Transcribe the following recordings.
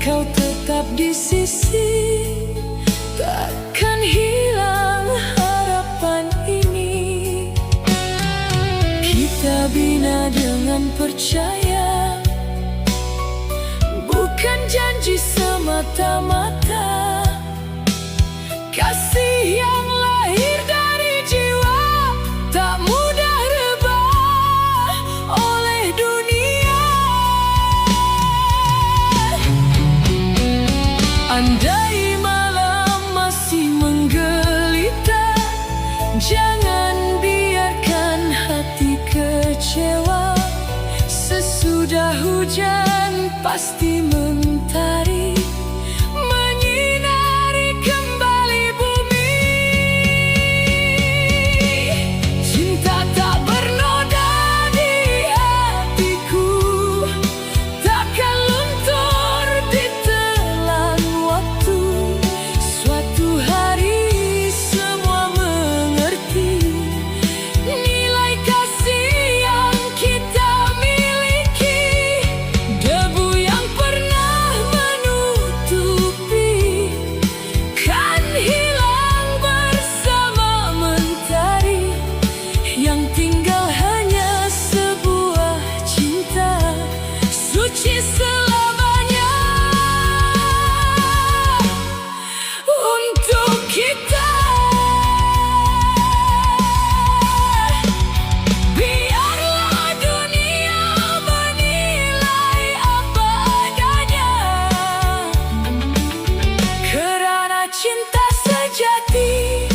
kau tetap di sisi, takkan hilang harapan ini. Kita bina dengan percaya, bukan janji semata-mata. Kasih yang lahir dari jiwa tak mudah rebah oleh dunia. Andai malam masih menggeliita, jangan biarkan hati kecewa. Sesudah hujan pasti mentari menyinari kembali bumi. Cinta tak bernoda di hatiku, takkan luntur ditelan waktu. Suatu hari semua mengerti nilai kasih yang kita miliki. Debu yang pernah menutupi kan hilang bersama mentari. Yang tinggal hanya sebuah cinta suci selamanya untuk kita. Biarlah dunia menilai apa adanya, kerana cinta sejati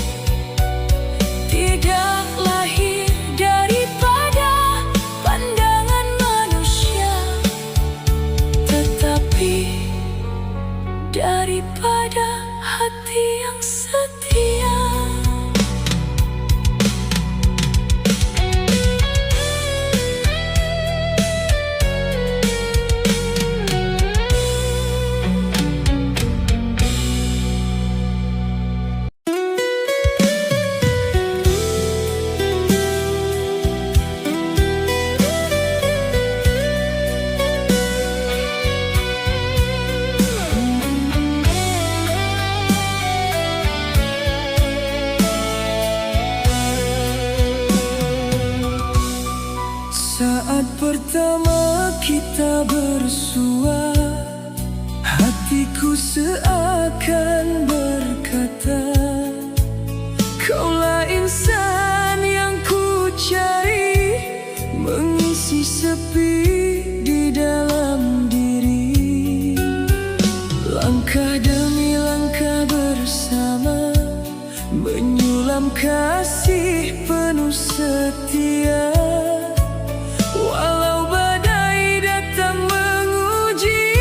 tidak lahir daripada pandangan manusia, tetapi daripada hati yang setia. Saat pertama kita bersua, hatiku seakan berkata, kaulah insan yang ku cari, mengisi sepi di dalam diri. Langkah demi langkah bersama, menyulam kasih penuh setia. Walau badai datang menguji,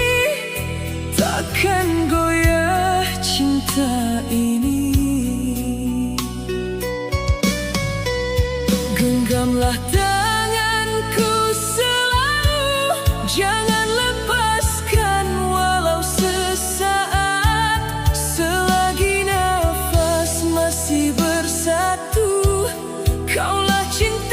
takkan goyah cinta ini. Genggamlah tanganku selalu, jangan lepaskan walau sesaat. Selagi nafas masih bersatu, kaulah cinta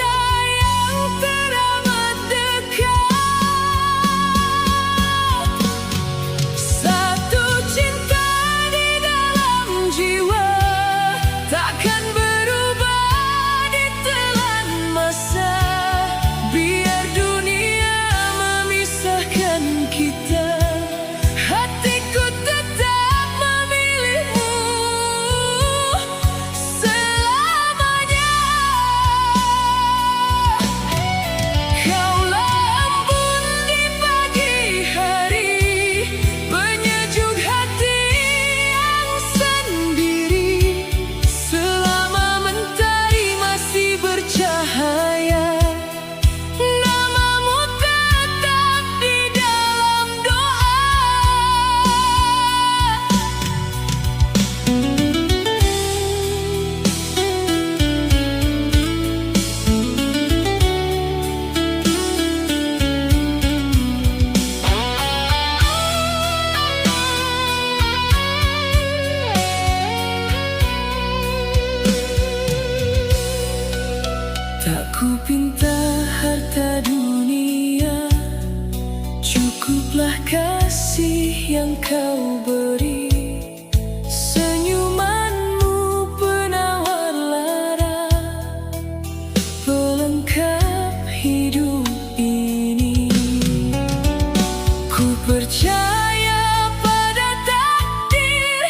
percaya pada takdir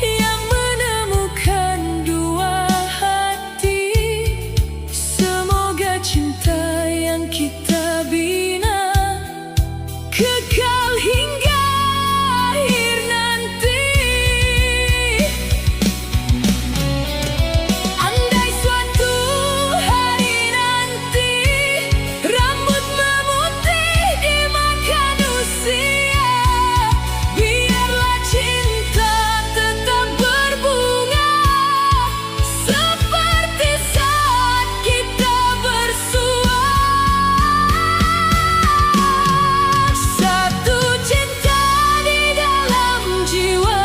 yang menemukan dua hati. Semoga cinta yang kita bina kekal hingga akhir nanti. Andai suatu hari nanti rambut memutih dimakan usia, biarlah cinta tetap berbunga seperti saat kita bersua. Satu cinta di dalam jiwa,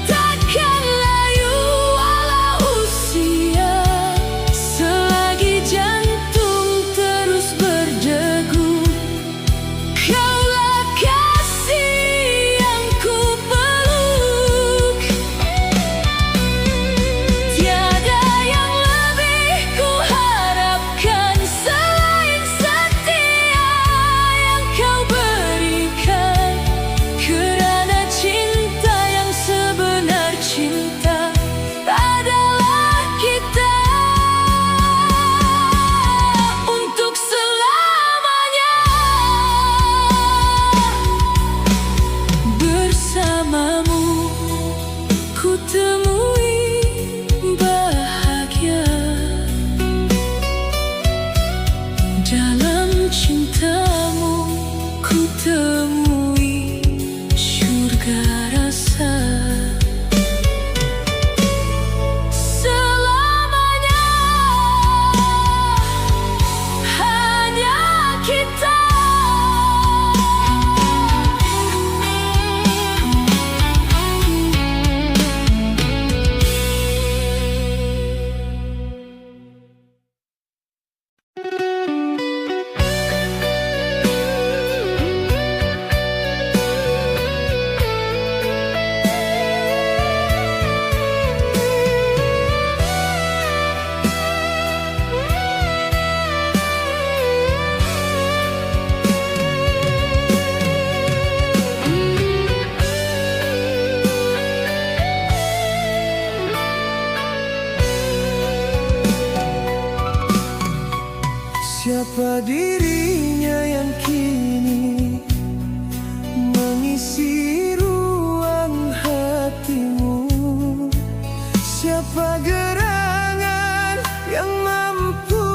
takkan layu walau usia. Selagi jantung terus berdegup, kaulah kasih yang ku peluk. Tiada yang lebih ku harapkan selain setia yang kau berikan. Kerana cinta yang sebenar, cinta adalah kita untuk selamanya. Bersamamu ku temui bahagia, dalam cintamu ku temui surga rasa. Selamanya hanya kita. Siapa dirinya yang kini mengisi ruang hatimu? Siapa gerangan yang mampu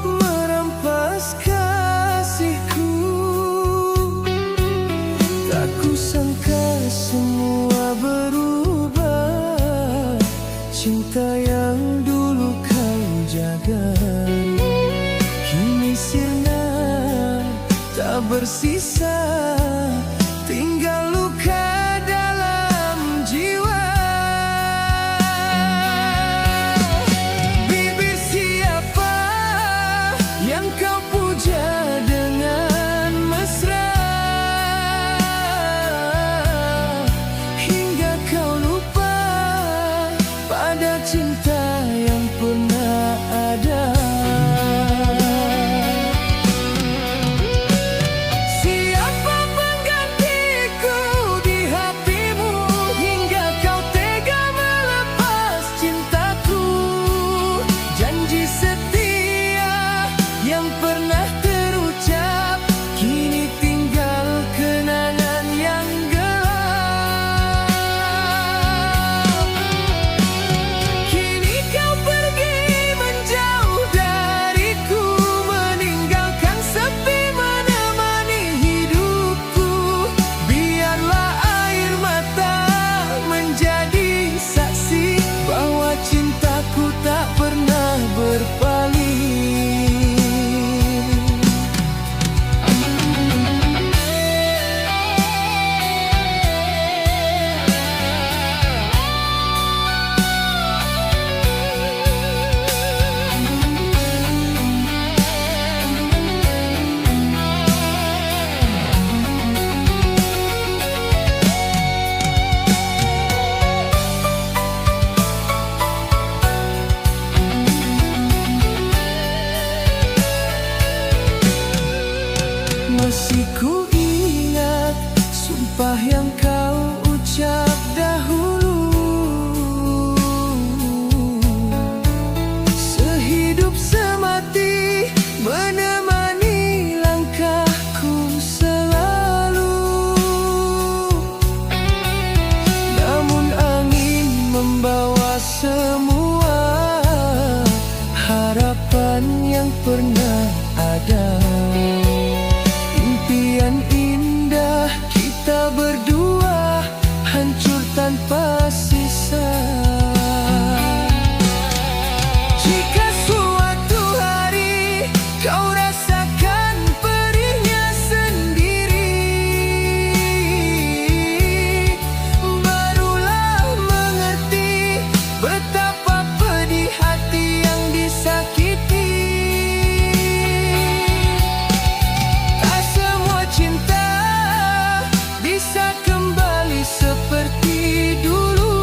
merampas kasihku? Tak kusangka semua berubah. Cinta yang dulu kau jaga kini sirna, tak bersisa, tinggal luka dalam jiwa. Bibir siapa yang kau puja dengan mesra, hingga kau lupa pada cinta yang pernah ada. Masih ku ingat sumpah yang kau ucap dahulu, sehidup semati menemani langkahku selalu. Namun angin membawa semua harapan yang pernah ada. Impian indah kita berdua hancur tanpa sisa. Jika suatu hari kau rasakan perihnya sendiri, barulah mengerti betapa pedih hati yang disakiti. Tak semua cinta bisa kembali seperti dulu.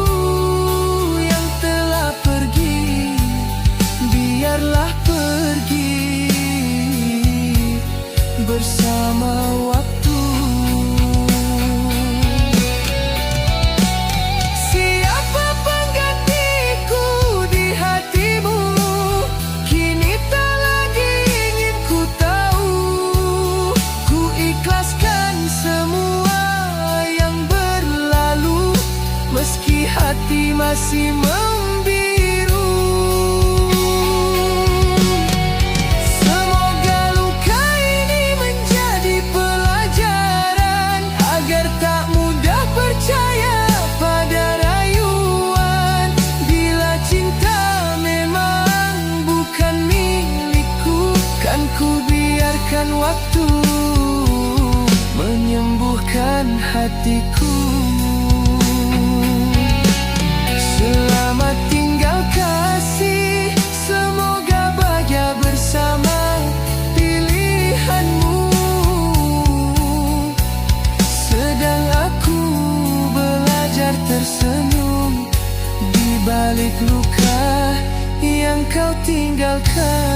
Yang telah pergi, biarlah pergi bersama waktu. Siapa penggantiku di hatimu? Kini tak lagi ingin ku tahu. Ku ikhlaskan semua yang berlalu, meski hati masih membiru. Semoga luka ini menjadi pelajaran agar tak mudah percaya pada rayuan. Bila cinta memang bukan milikku, kan ku biarkan waktu menyembuhkan hatiku. Selamat tinggal kasih, semoga bahagia bersama pilihanmu. Sedang aku belajar tersenyum di balik luka yang kau tinggalkan.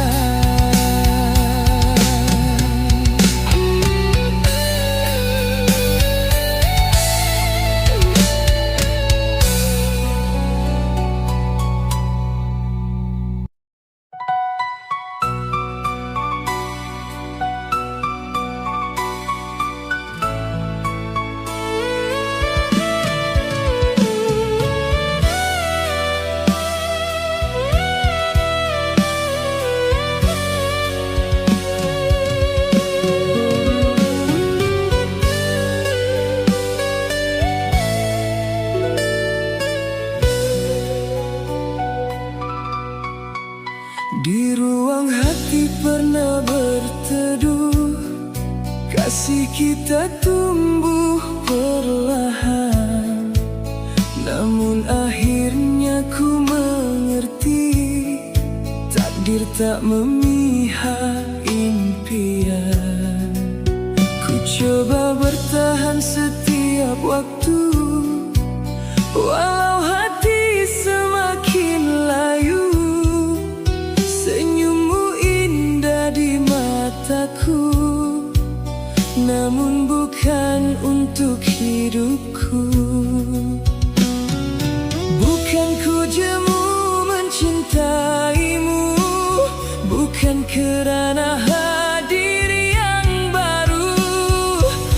Di ruang hati pernah berteduh, kasih kita tumbuh perlahan. Namun akhirnya ku mengerti, takdir tak memihak impian. Ku coba bertahan setiap waktu, walau hati semakin layu. Senyummu indah di mataku, namun bukan untuk hidupku. Bukan ku jemu mencintaimu, bukan kerana hadir yang baru.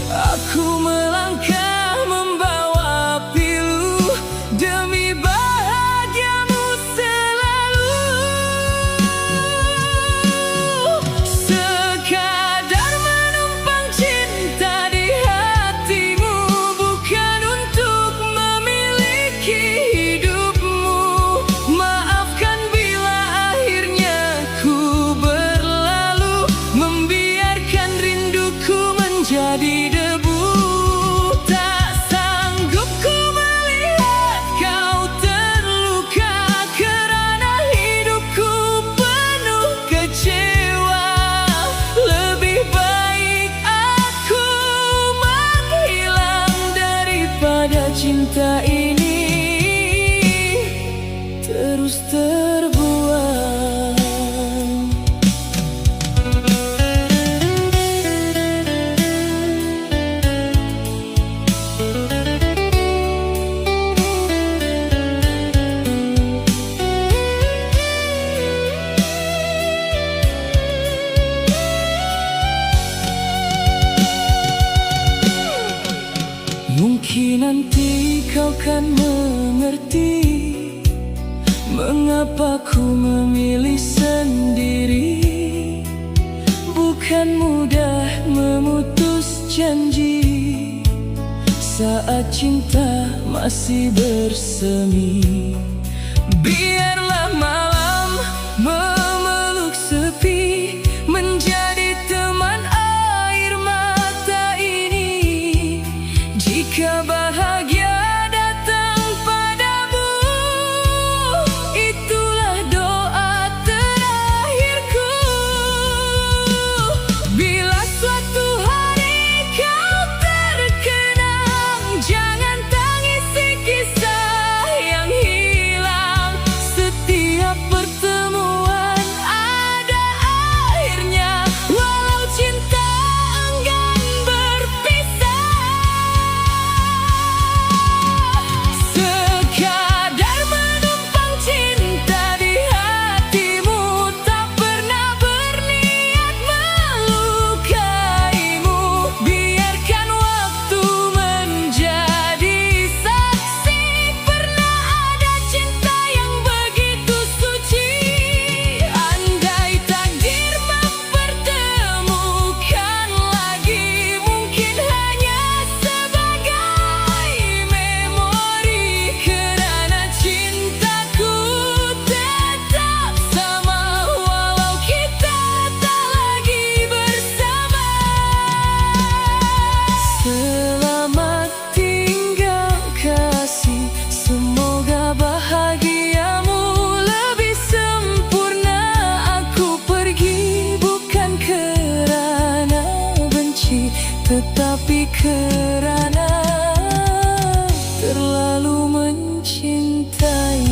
Aku melangkah membawa pilu demi bahagiamu selalu. Sekadar menumpang cinta di hatimu, bukan untuk memiliki hidupmu. Maafkan bila akhirnya ku berlalu, membiarkan rinduku menjadi debu. Tak sanggup ku melihat kau terluka, kerana hidupku penuh kecewa. Lebih baik aku menghilang daripada cinta ini terus terbuang. nanti kau kan mengerti mengapa ku memilih sendiri. Bukan mudah memutus janji saat cinta masih bersemi. Biarlah malam memeluk sepi menjadi teman air mata ini. Jika bahagia datang padamu, itulah doa terakhirku. Bila suatu hari kau terkenang, jangan tangisi kisah yang hilang. Setiap pertemuan ada akhirnya, walau cinta enggan berpisah. Sekadar menumpang cinta di hatimu, tak pernah berniat melukaimu. Biarkan waktu menjadi saksi, pernah ada cinta yang begitu suci. Andai takdir mempertemukan lagi, mungkin hanya sebagai memori. Kerana cintaku tetap sama, walau kita tak lagi bersama. Selamat tinggal kasih, semoga bahagiamu lebih sempurna. Aku pergi bukan kerana benci, tetapi kerana terlalu mencintai.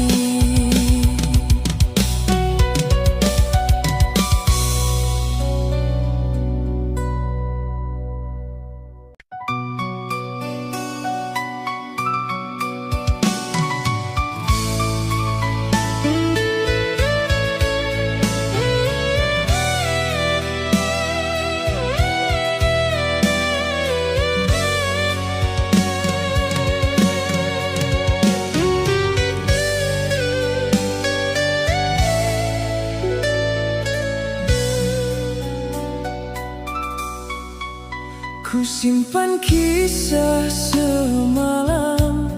Ku simpan kisah semalam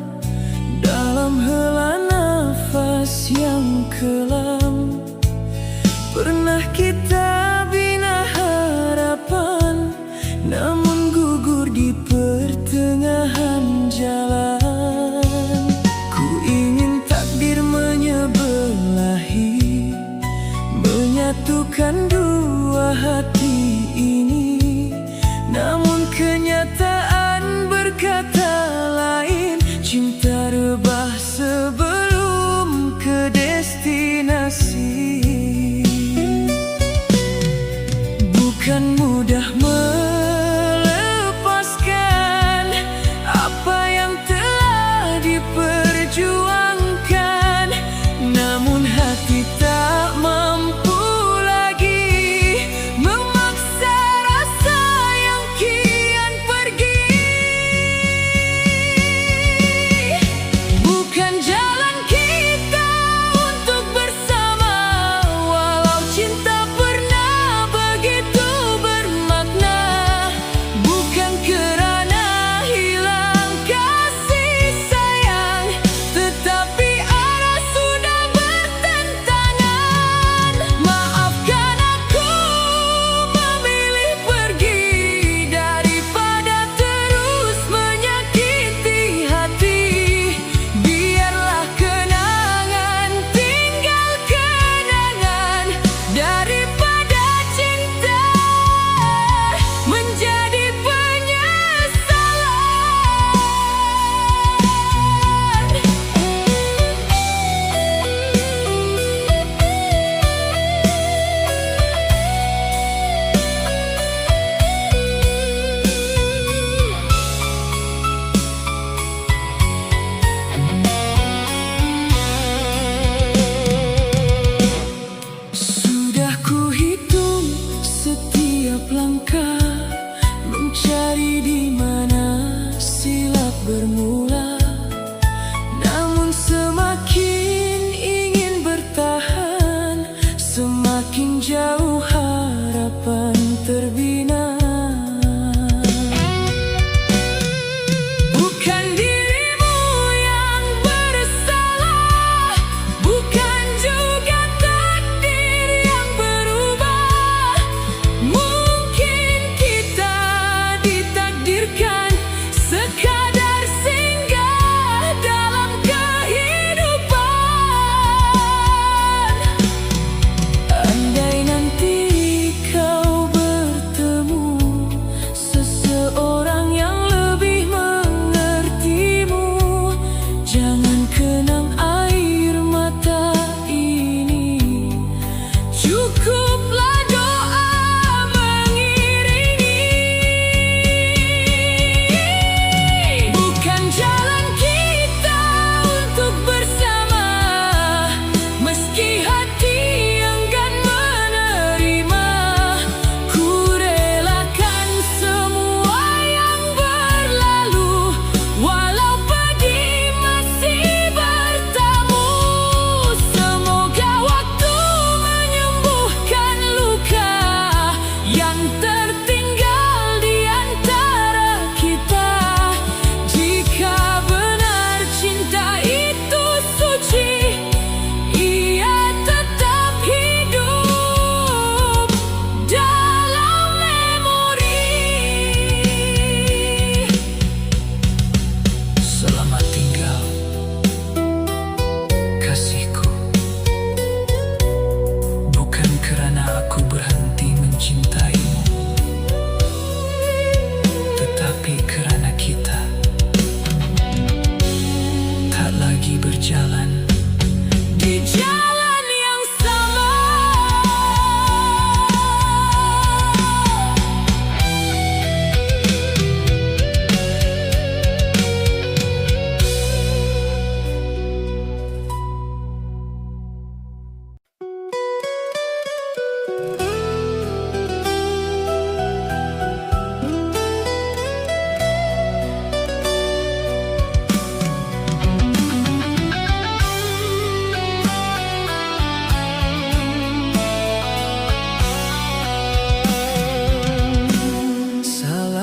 dalam hela nafas yang kelam. Pernah kita bina harapan, namun gugur di pertengahan jalan. Ku ingin takdir menyebelahi, menyatukan dua hati ini. Namun kenyataan berkata lain, cinta rebah sebelum ke destinasi. Bukan mudah melepaskan apa yang telah diperjuangkan, namun hati tak mampu lagi memaksa rasa yang kian pergi.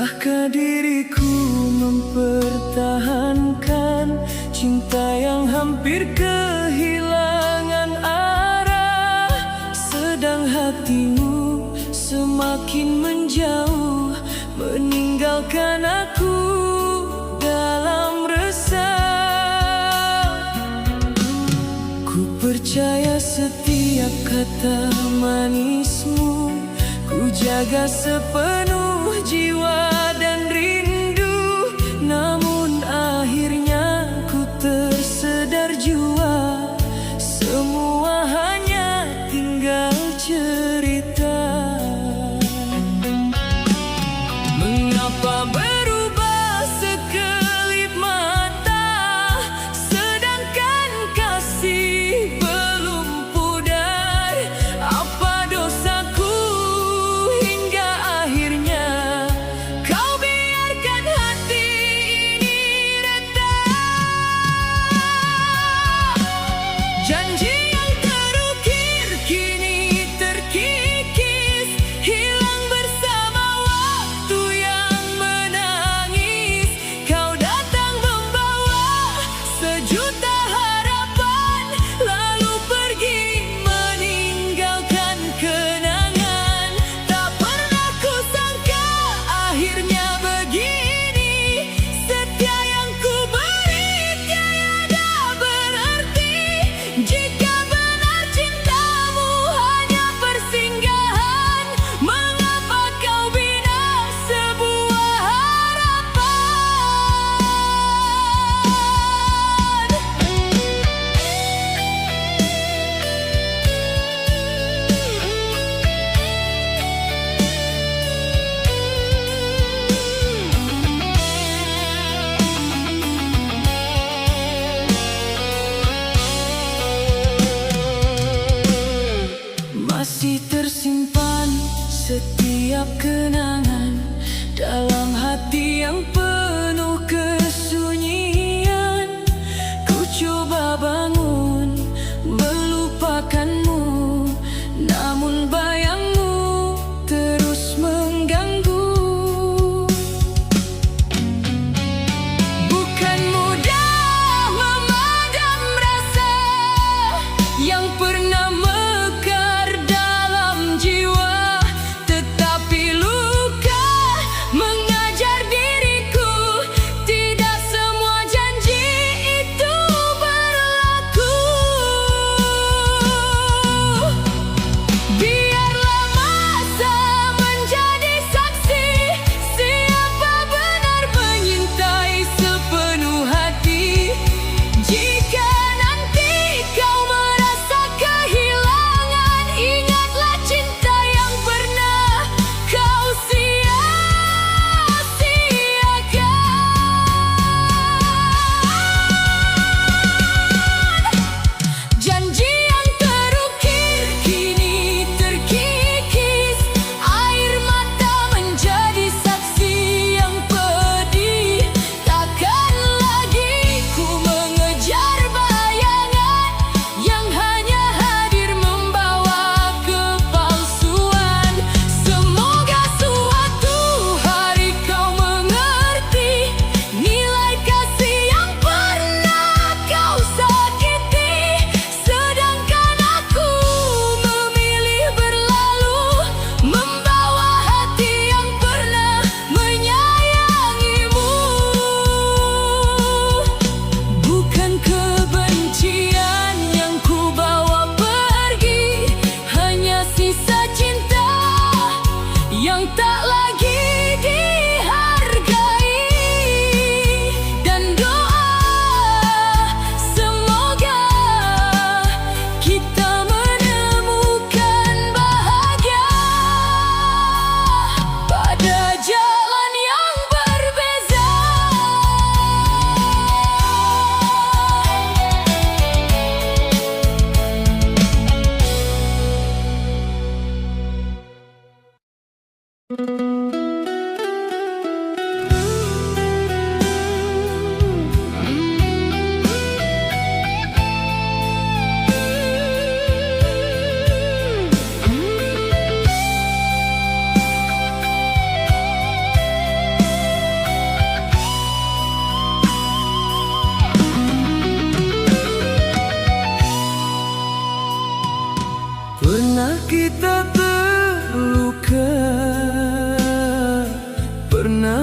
Sudahkah diriku mempertahankan cinta yang hampir kehilangan arah, sedang hatimu semakin menjauh, meninggalkan aku dalam resah. Ku percaya setiap kata manismu, ku jaga sepenuh jiwa dan rindu. Namun akhirnya ku tersedar jua, semua hanya tinggal cerita. Mengapa berubah sekelip mata, sedangkan kasih belum pudar? Apa dosaku hingga akhirnya kau biarkan hati ini retak? Janji yang terukir kini terkikis, hilang bersama waktu yang menangis. Kau datang membawa sejuta harapan, lalu pergi meninggalkan kenangan. Tak pernah kusangka akhirnya begini, setia yang ku beri tiada berarti. Jika benar cintamu hanya persinggahan, mengapa kau bina sebuah harapan?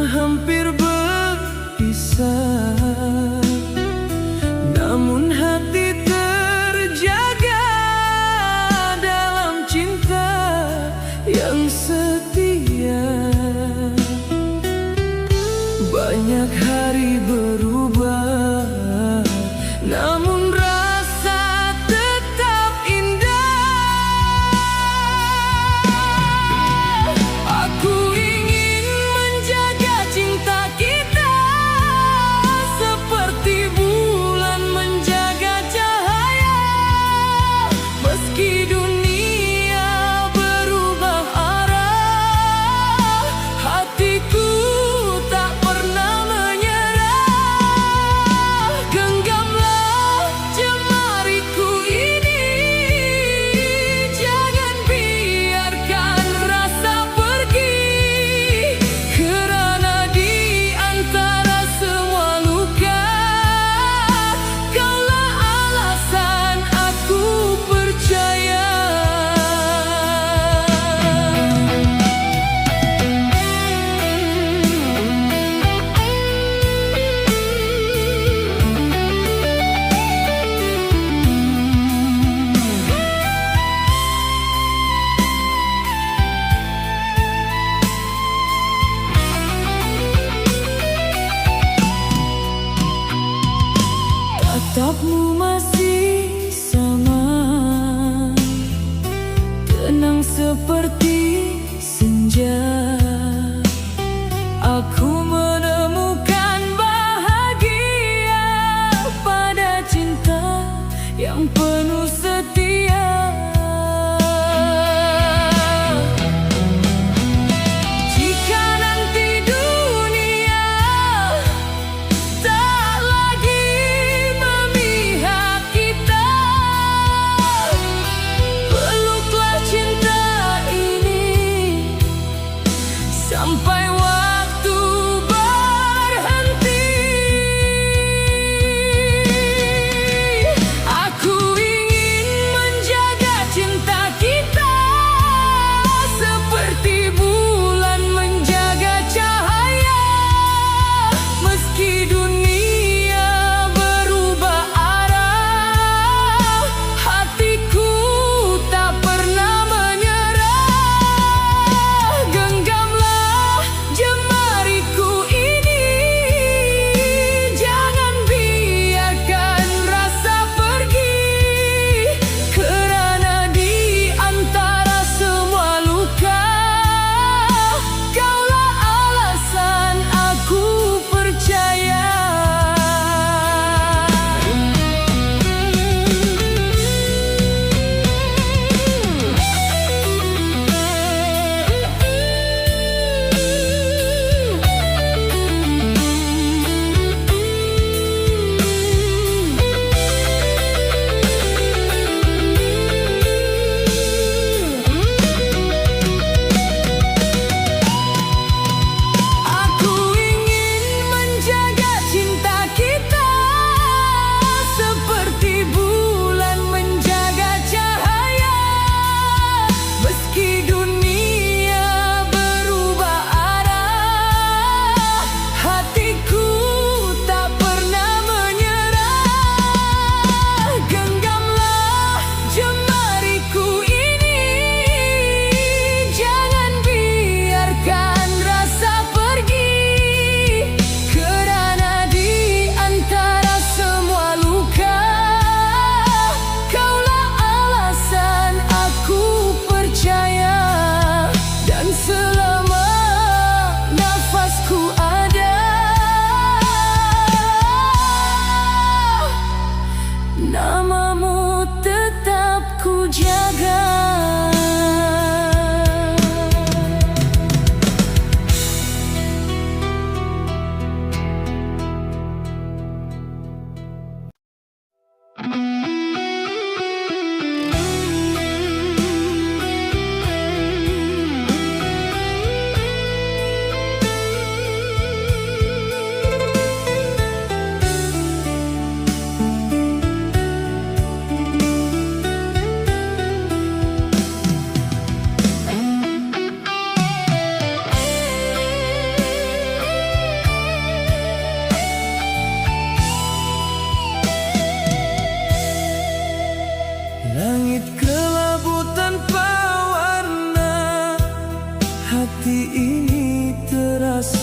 hampir berpisah, namun hati terjaga dalam cinta yang setia. Banyak hari berubah, namun rasa tetap indah. Aku ingin menjaga cinta kita seperti bulan menjaga cahaya. Meski dunia berubah arah, hatiku tak pernah menyerah. Genggamlah jemariku ini, jangan biarkan rasa pergi. Kerana di antara semua luka, kaulah alasan aku percaya. Tatapmu masih sama, tenang seperti senja. Aku menemukan bahagia pada cinta yang penuh setia. Jika nanti dunia tak lagi memihak,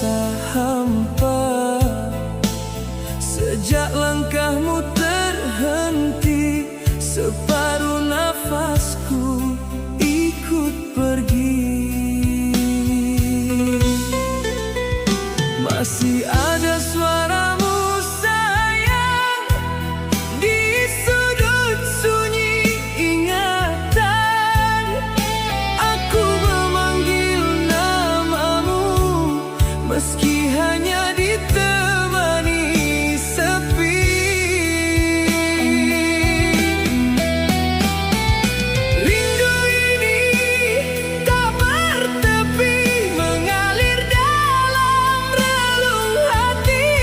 terasa hampa sejak langkahmu terhenti. Separuh nafasku ikut pergi. Masih ada suaramu sayang di sudut sunyi ingatan. Aku memanggil namamu meski hanya ditemani sepi. Rindu ini tak bertepi, mengalir dalam relung hati.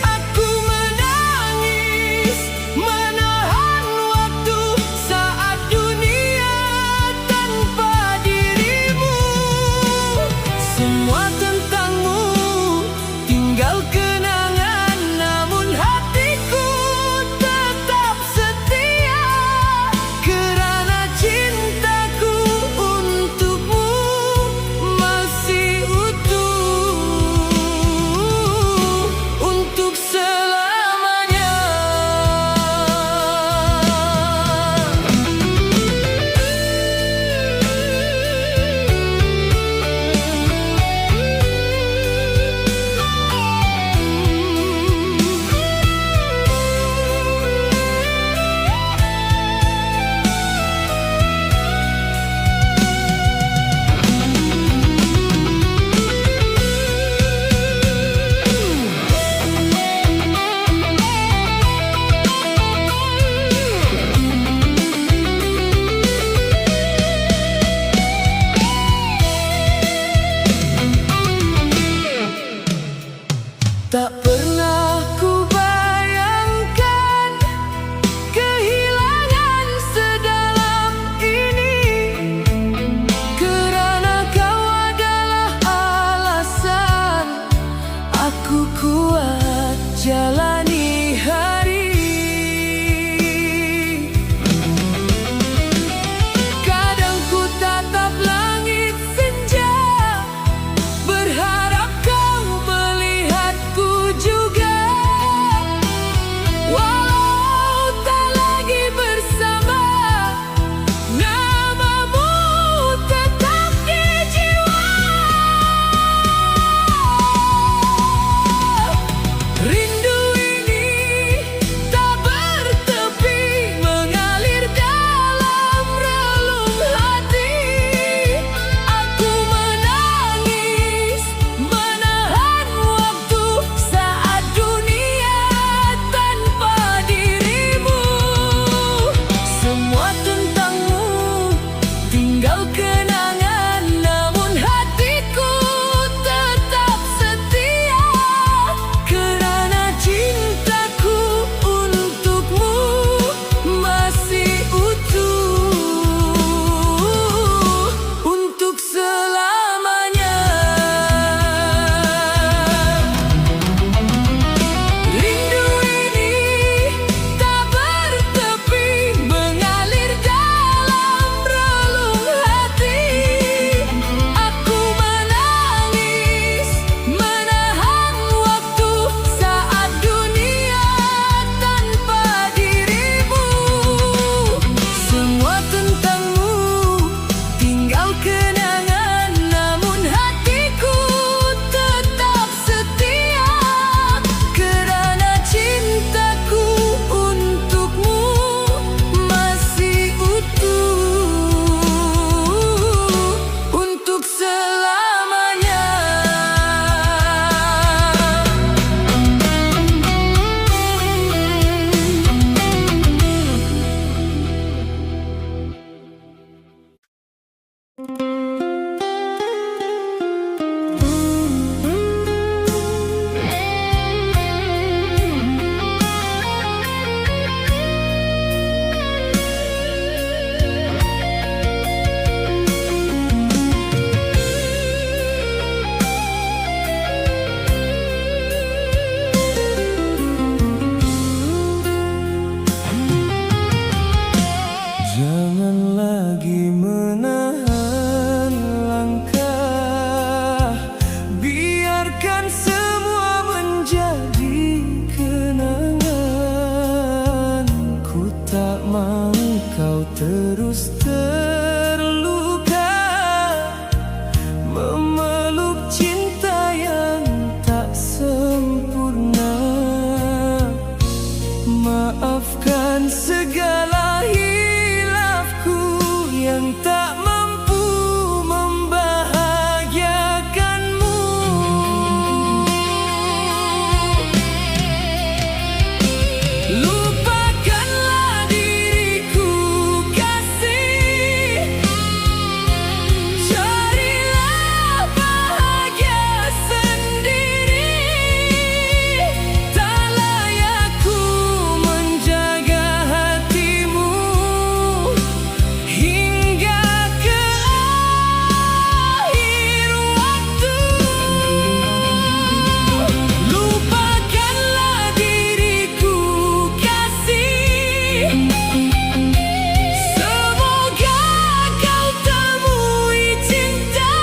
Aku menangis, menahan waktu saat dunia tanpa dirimu. Semua tentangmu tinggal kenangan, namun hatiku tetap setia. Kerana cintaku untukmu masih utuh untuk selamanya. Tak pernah ku bayangkan kehilangan sedalam ini. Kerana kau adalah alasan aku kuat jalani hari. Kadang ku tatap langit senja, berharap kau melihatku juga. Walau tak lagi bersama, namamu tetap di jiwa. Rindu biarkan semua menjadi kenangan. Ku tak mau kau terus terluka, memeluk cinta yang tak sempurna. Maafkan segala hilafku yang tak mampu membahagiakanmu. Lupakanlah diriku kasih, carilah bahagia sendiri. Tak layak ku menjaga hatimu hingga ke akhir waktu. Lupakanlah diriku kasih, semoga kau temui cinta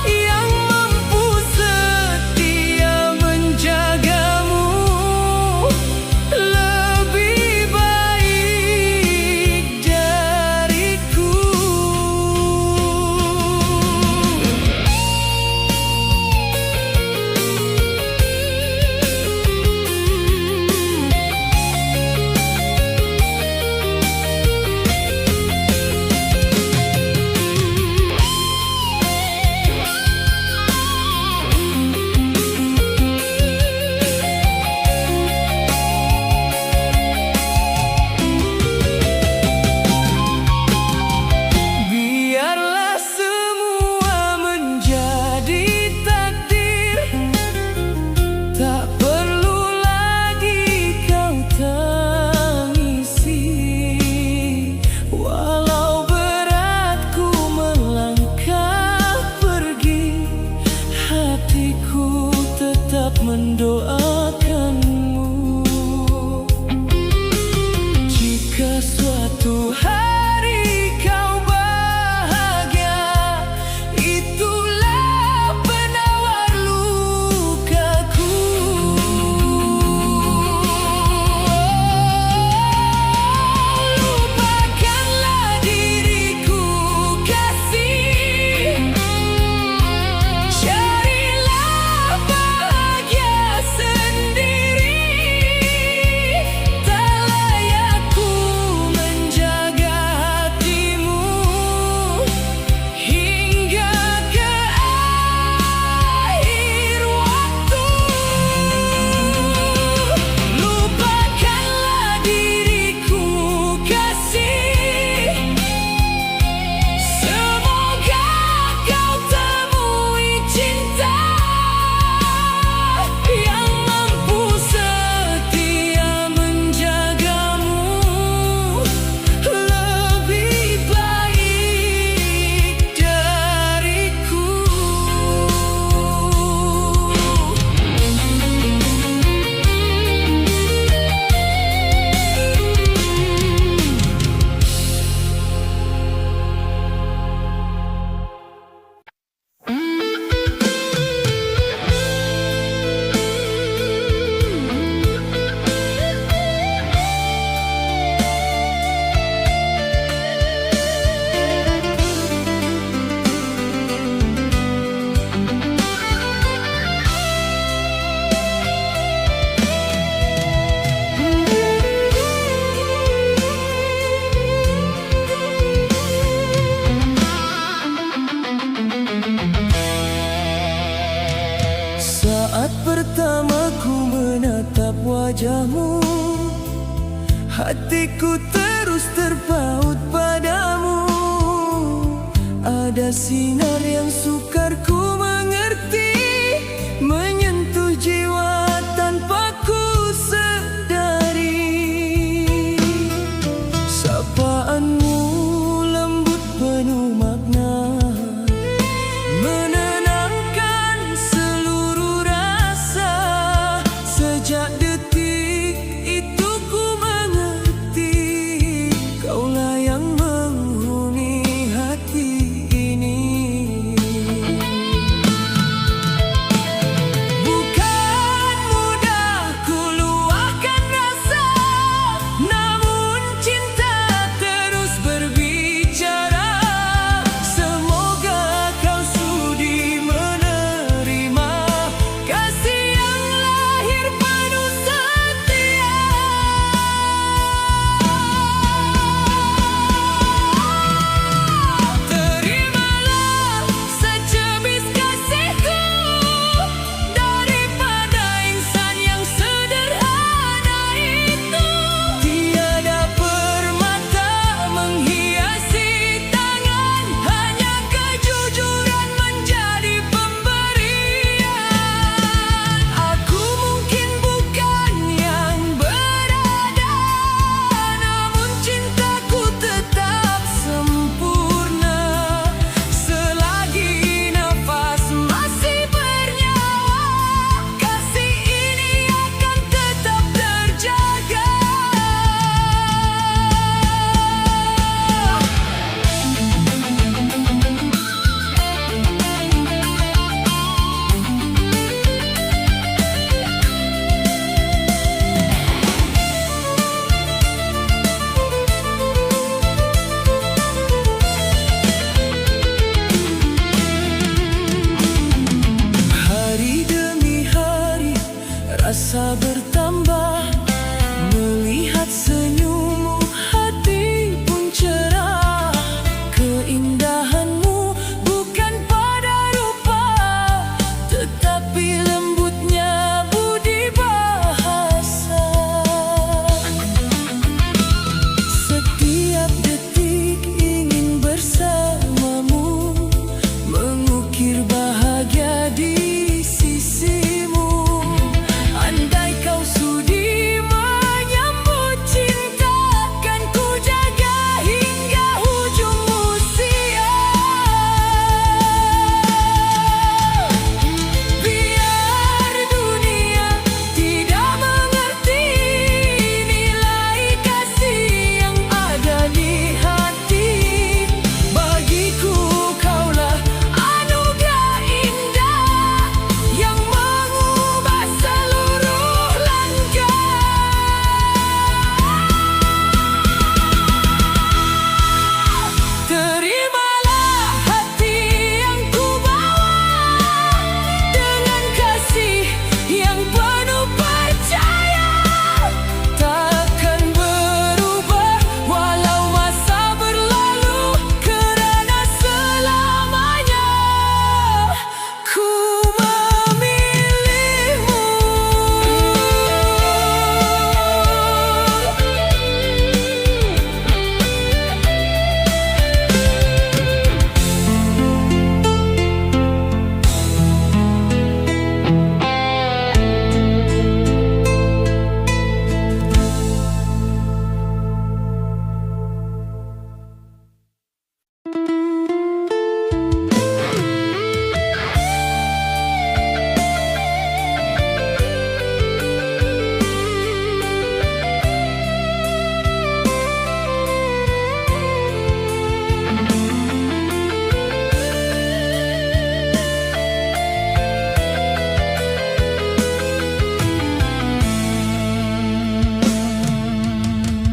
yang mampu setia menjagamu lebih baik dariku. Biarlah semua menjadi takdir, tak perlu lagi kau tangisi. Walau berat ku melangkah pergi, hatiku tetap mendoakanmu. Jika suatu hari kau bahagia, itulah penawar lukaku. Lupakanlah diriku kasih, carilah bahagia sendiri. Tak layak ku menjaga hatimu hingga ke akhir waktu. Lupakanlah diriku kasih, semoga kau temui cinta yang mampu setia menjagamu lebih baik dariku. Saat pertama ku menatap wajahmu, hatiku terus terpaut padamu. Ada sinar yang sukar ku mengerti, menyentuh jiwa tanpa ku sadari. Sapaanmu lembut penuh makna, menenangkan seluruh rasa. Sejak detik itu ku mengerti, kaulah yang menghuni hati ini. rasa bertambah. Melihat senyummu hati pun cerah. Keindahanmu bukan pada rupa, tetapi lembutnya budi bahasa. Setiap detik ingin bersamamu, mengukir bahagia di sisimu. Andai kau sudi menyambut cinta, kan ku jaga hingga ujung usia. Biar dunia tidak mengerti nilai kasih yang ada di hati, bagiku kaulah anugerah indah yang mengubah seluruh langkah. Terimalah hati yang ku bawa dengan kasih yang penuh percaya. Takkan berubah walau masa berlalu, kerana selamanya ku memilihmu.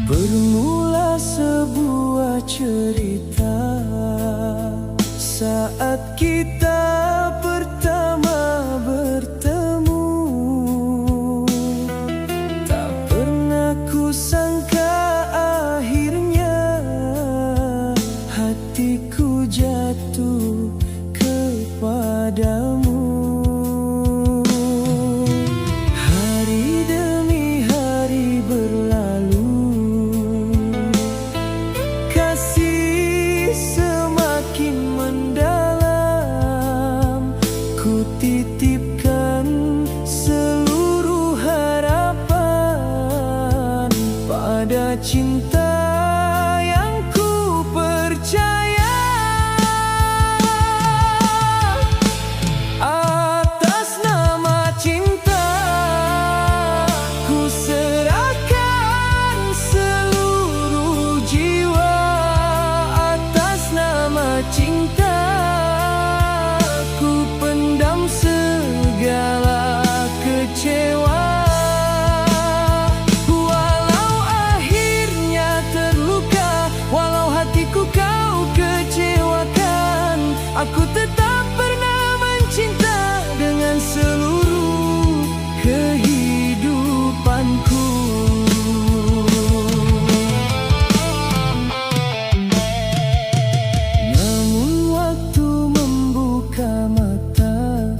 Bermula sebuah cerita saat kita pertama bertemu. Tak pernah ku sangka akhirnya hatiku jatuh kepadamu. Hari demi hari berlalu, kasih semakin mendalam. Ku titipkan seluruh harapan pada cinta yang ku percaya. Atas nama cinta, ku serahkan seluruh jiwa. Atas nama cinta, ku pendam segala kecewa. Walau akhirnya terluka, walau hatiku kau kecewakan, aku tetap pernah mencinta dengan seluruh kehidupanku. Namun waktu membuka mata,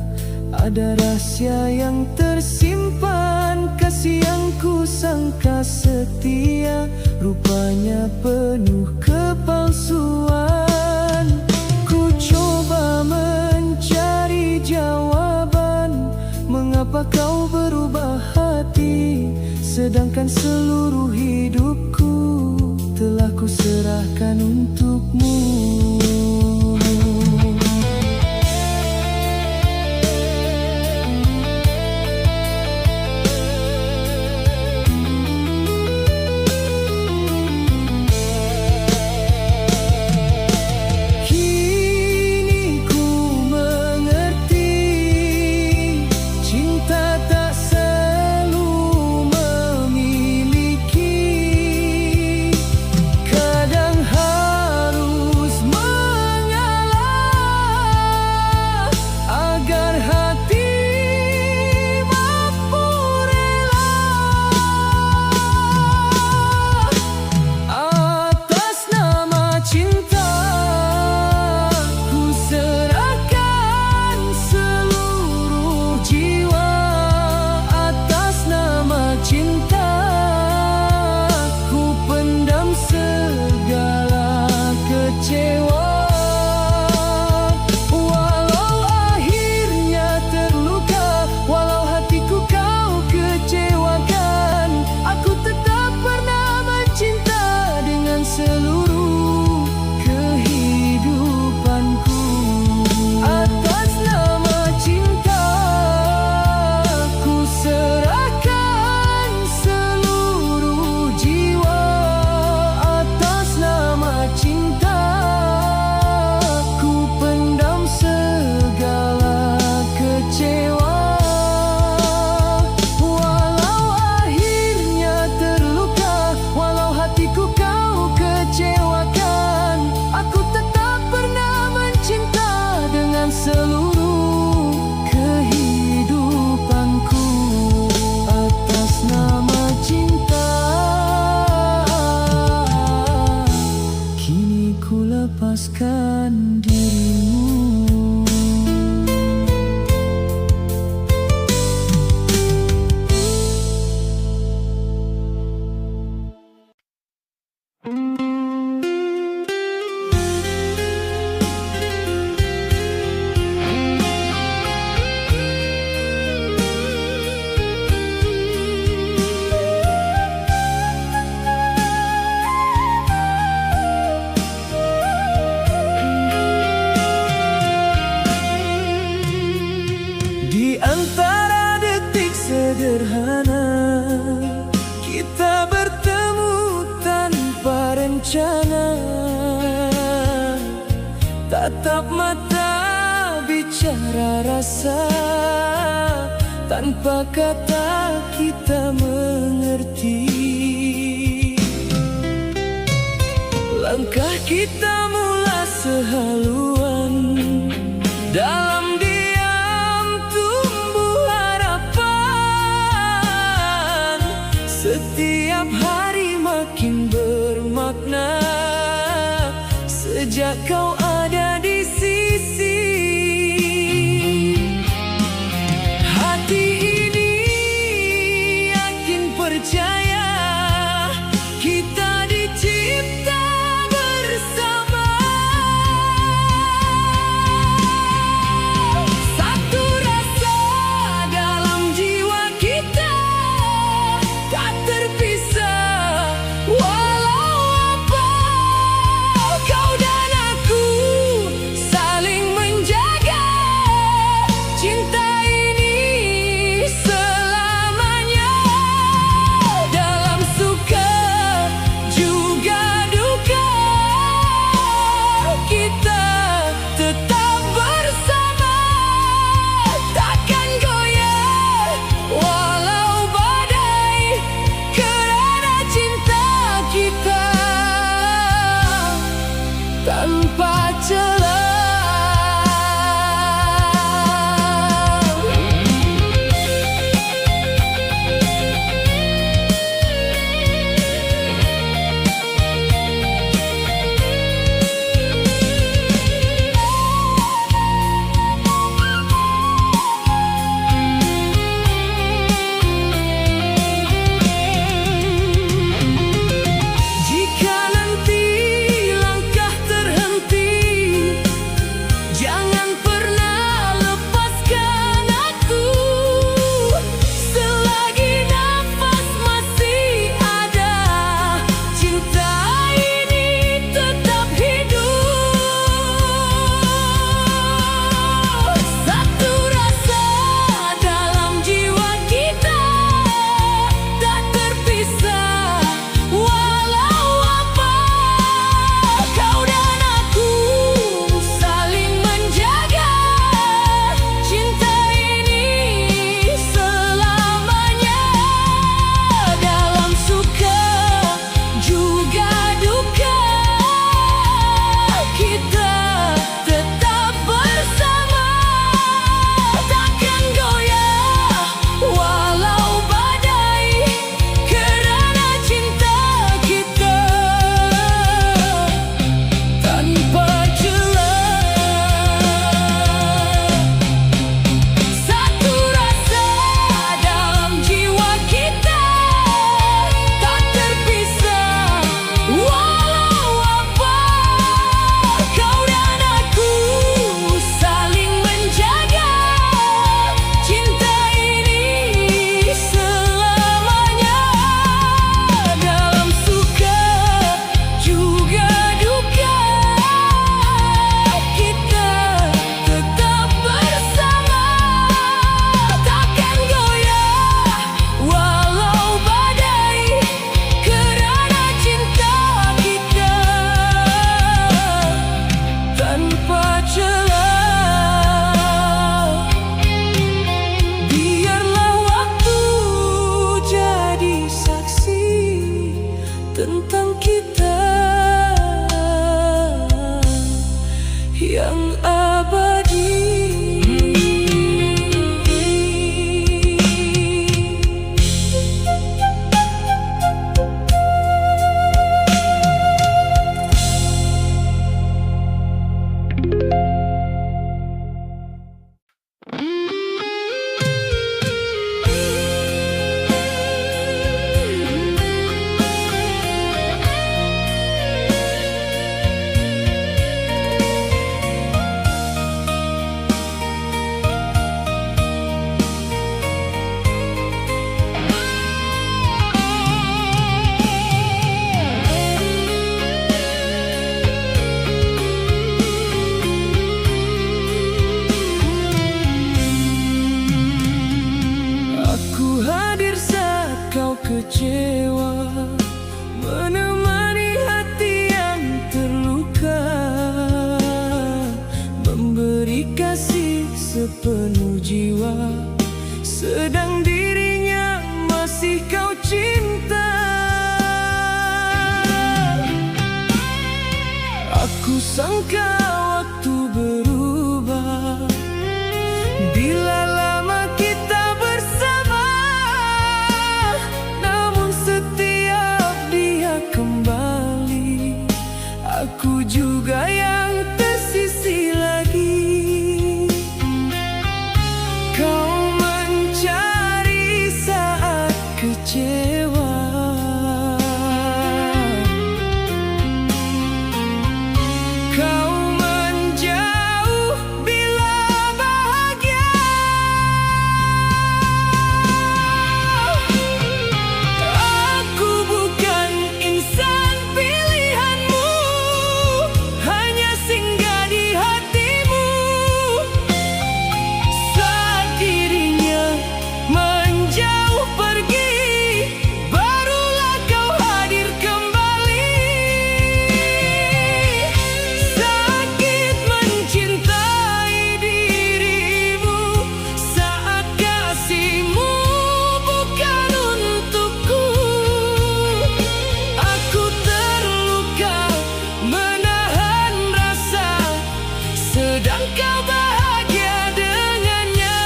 ada rahasia yang tersimpan. Kasih yang ku sangka setia, rupanya penuh kepalsuan. Ku coba mencari jawaban, mengapa kau berubah hati, sedangkan seluruh hidupku telah ku serahkan untukmu. Kini ku mengerti, cinta tak selalu memiliki. Kadang harus Di antara detik sederhana, kita bertemu tanpa rencana. Tatap mata, bicara rasa, tanpa kata kita mengerti. Langkah kita mula sehaluan, dalam diam tumbuh harapan. Setiap hari makin bermakna sejak kau ada di sisi. Hati ini yakin percaya, kita dicipta bersama. kecewa, menemani hati yang terluka, memberi kasih sepenuh jiwa, sedang dirinya masih kau cinta. Aku sangka waktu berubah bila lama kita bersama, namun setiap dia kembali, aku juga yang tersisih lagi. Kau mencari saat kecewa, kau menjauh bila bahagia. Aku bukan insan pilihanmu, hanya singgah di hatimu. Saat dirinya menjauh pergi, barulah kau hadir kembali. Sakit mencintai dirimu saat kasihmu bukan untukku. Aku terluka menahan rasa, sedang kau bahagia dengannya.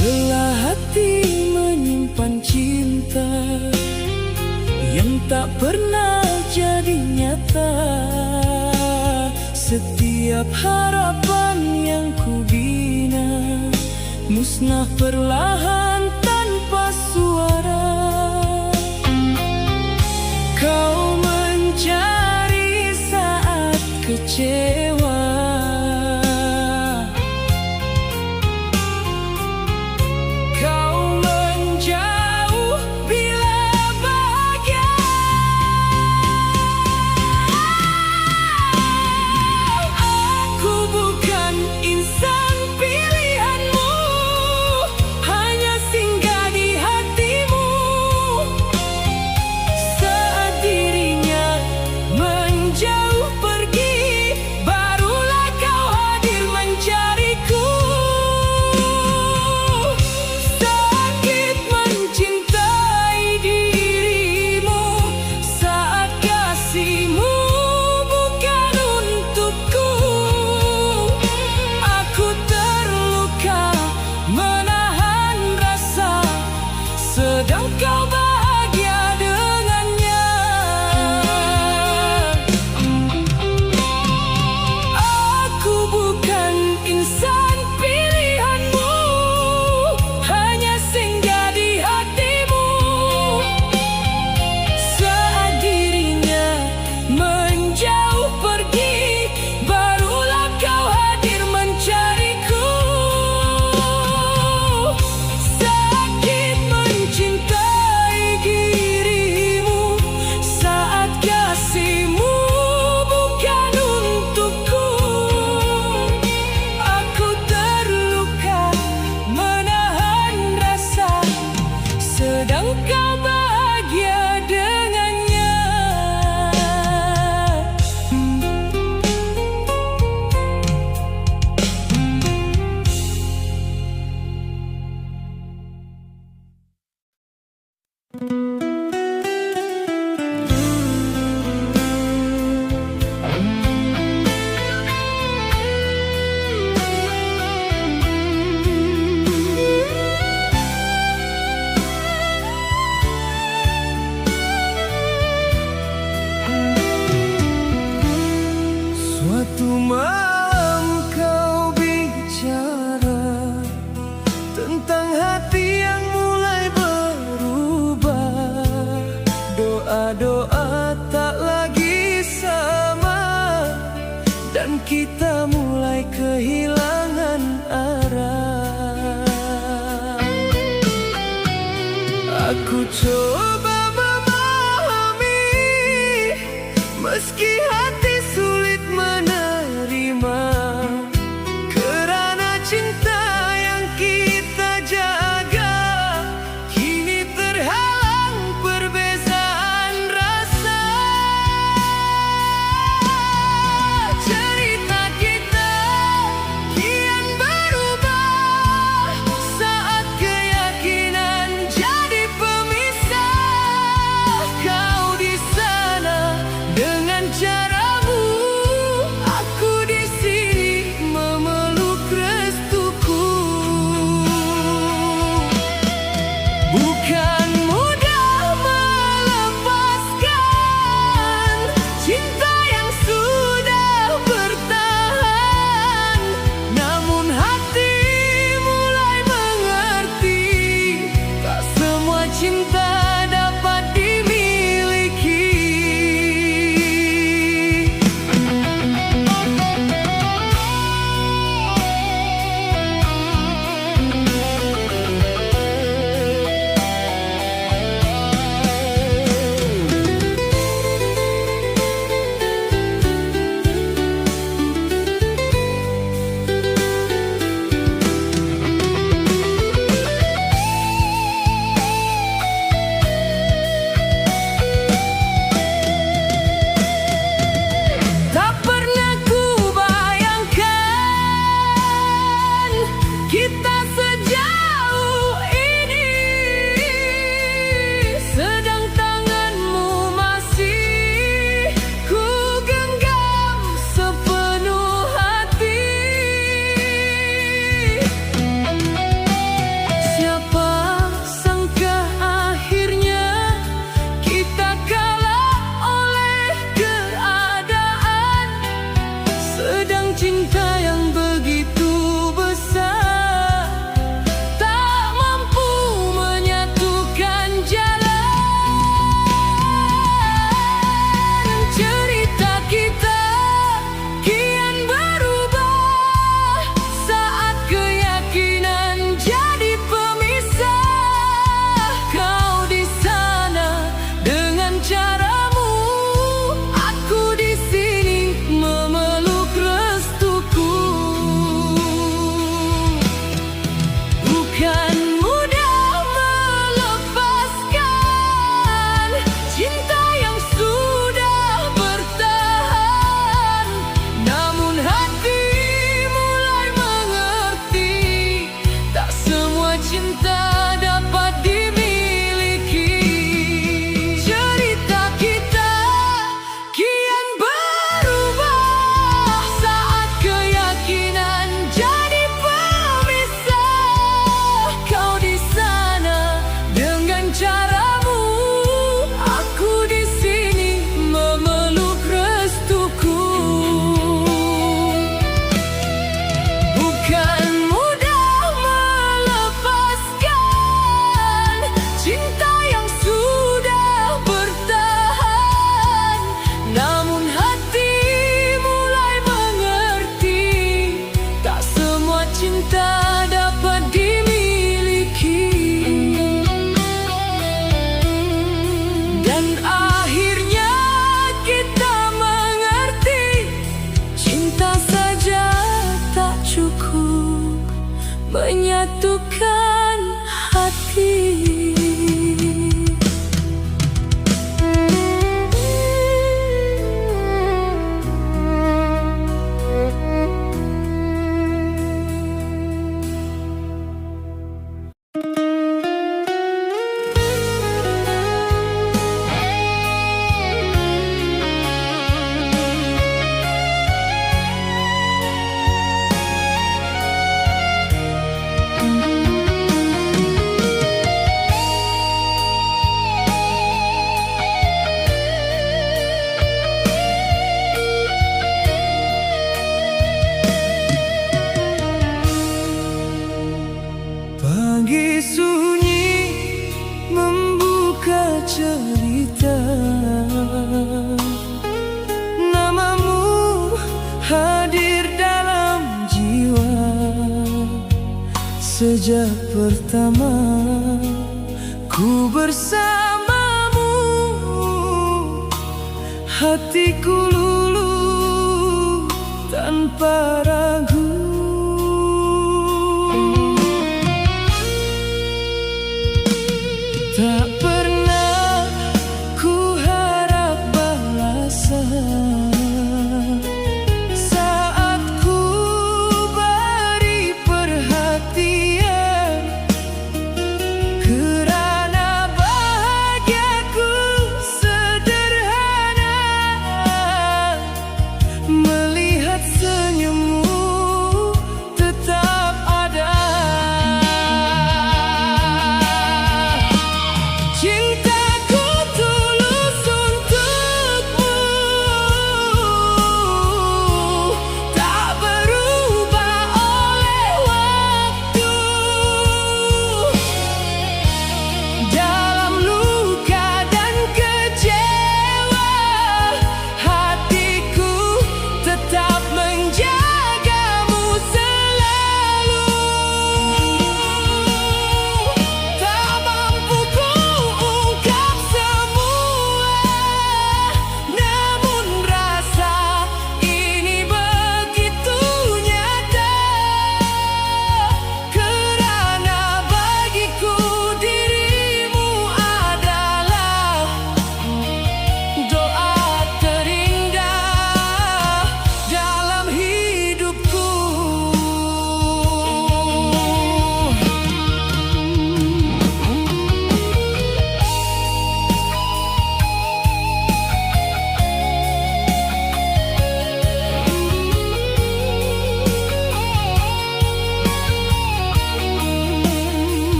Lelah hati menyimpan cinta yang tak pernah jadi nyata. Setiap harapan yang kubina musnah perlahan tanpa suara. Kau mencari saat kecewa, kau menjauh bila bahagia. Aku bukan insan pilihanmu, hanya hati yang mulai berubah. Doa-doa tak lagi sama, dan kita mulai kehilangan arah. Aku coba memahami, meski hati sulit menerima, kerana cinta yang kita jaga kini terhalang perbezaan rasa. Cerita kita kian berubah saat keyakinan jadi pemisah. Sejak pertama ku bersamamu, hatiku luluh tanpa ragu. Tak pernah ku harap balasan saat ku beri perhatian, kerana bahagiaku sederhana melihat senyummu tetap ada.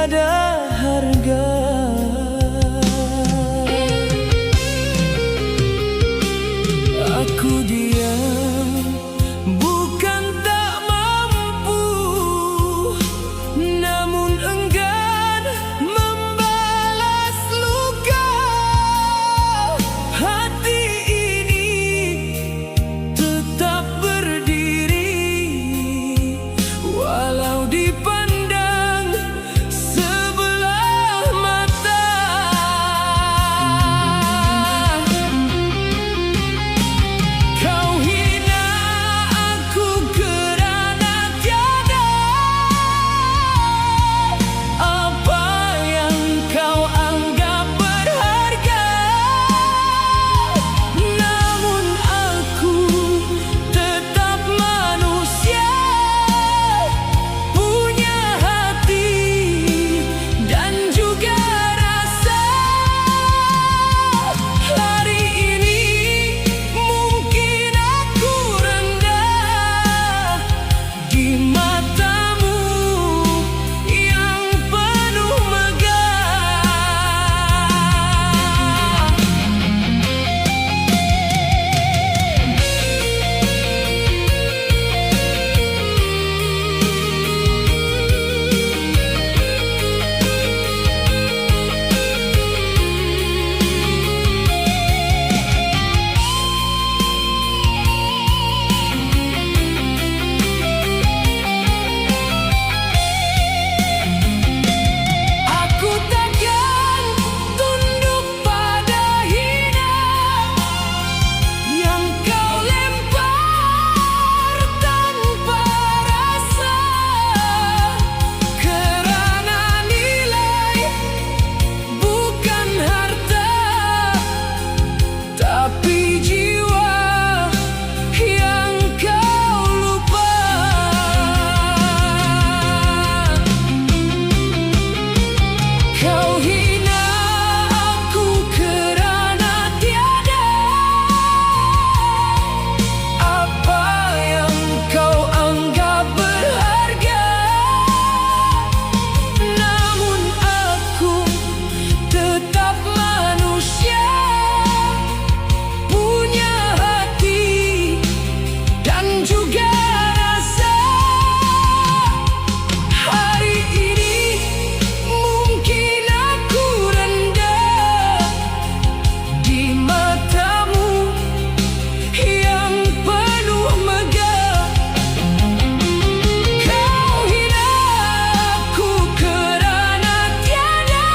tiada harga. Aku diam, bukan tak mampu, namun enggan membalas luka. Hati ini tetap berdiri, walau dipandang sebelah mata. Kau hina aku kerana tiada apa yang kau anggap berharga. Namun aku tetap manusia, punya hati dan juga rasa. Hari ini mungkin aku rendah di matamu yang penuh megah. Aku takkan tunduk pada hina yang kau lempar tanpa rasa, kerana nilai bukan harta, tapi jiwa yang kau lupa. Kau hina aku kerana tiada apa yang kau anggap berharga. Namun aku tetap manusia, punya hati dan juga rasa. Hari ini mungkin aku rendah di matamu yang penuh megah. Kau hina aku kerana tiada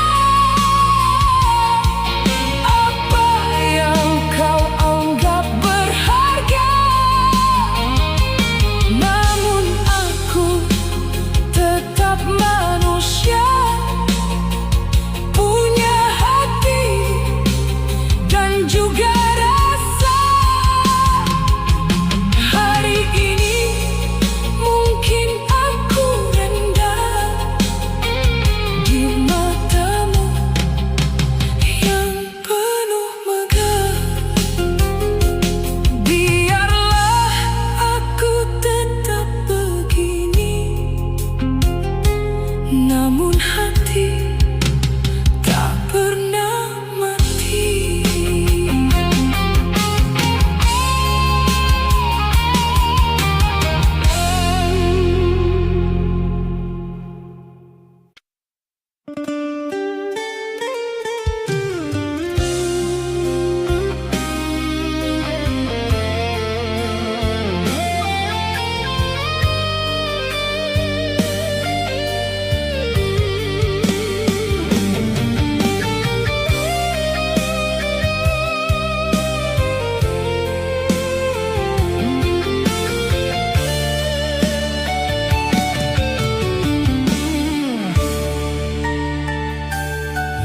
apa yang kau anggap berharga. Namun aku tetap manusia, punya hati dan juga rasa. Hari ini mungkin aku rendah di matamu yang penuh megah. Biarlah aku tetap begini, namun hati tak pernah mati.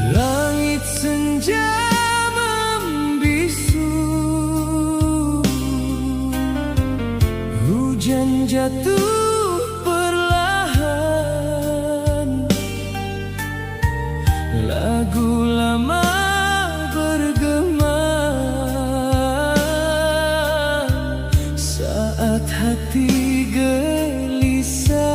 Langit senja membisu, hujan jatuh perlahan, lagu lama bergema saat hati gelisah.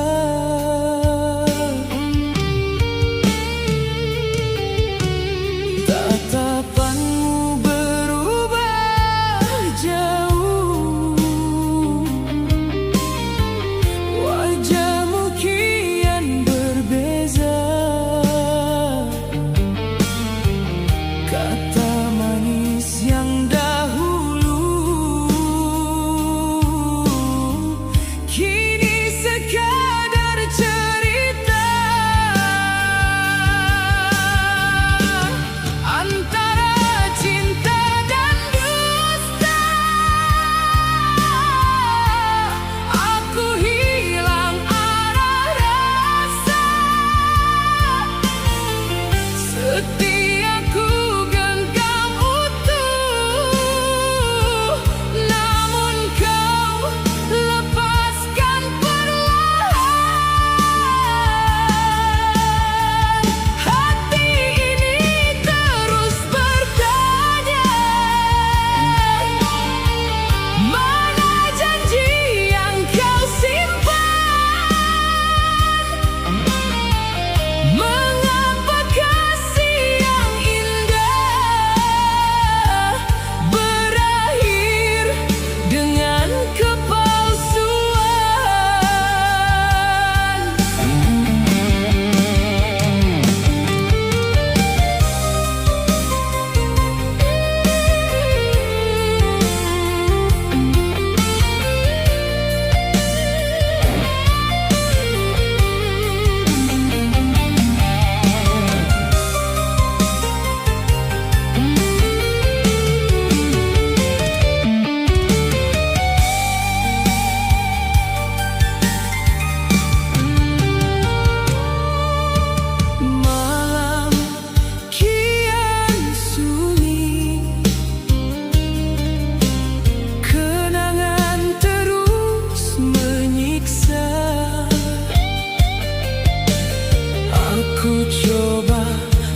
coba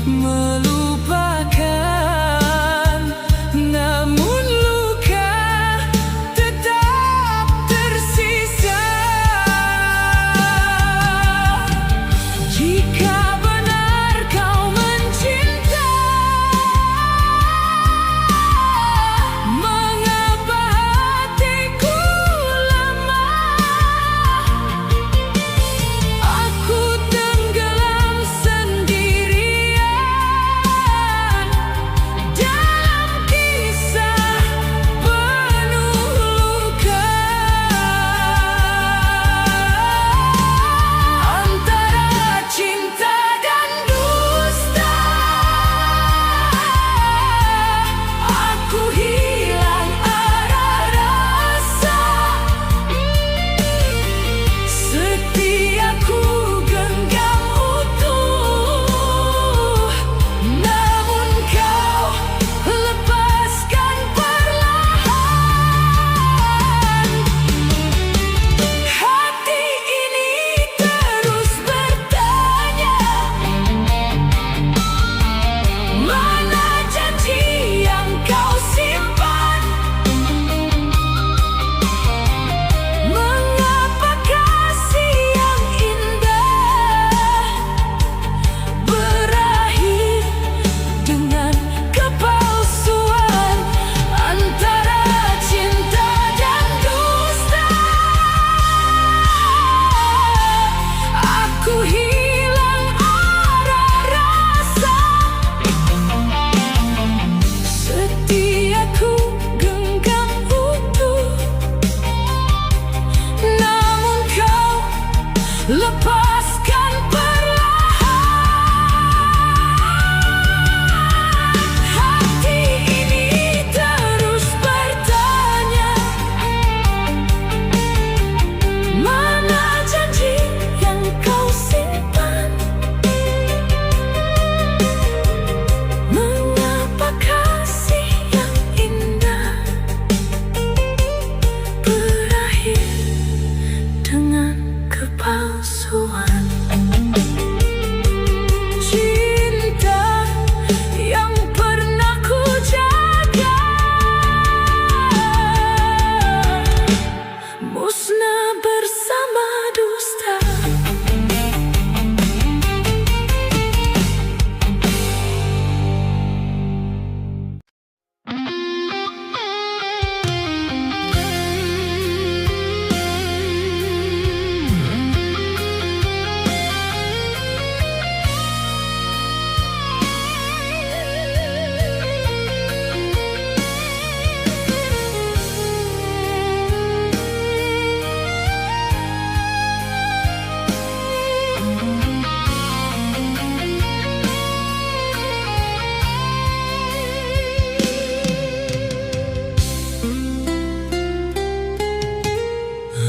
melupakan, namun luka tetap tersisa. Jika benar kau mencinta, mengapa hatiku lemah? Aku tenggelam sendirian dalam kisah penuh luka. Antara cinta dan dusta, aku hilang arah rasa. Setiaku genggam utuh, namun kau lepaskan perlahan. Hati ini terus bertanya, mana janji yang kau simpan? Mengapa kasih yang indah berakhir dengan kepalsuan? Antara cinta dan dusta, aku hilang arah rasa. Setiaku genggam utuh, namun kau lepaskan perlahan. Hati ini terus bertanya, mana janji yang kau simpan? Mengapa kasih yang indah berakhir dengan kepalsuan? Cinta yang pernah ku jaga musnah bersama dusta.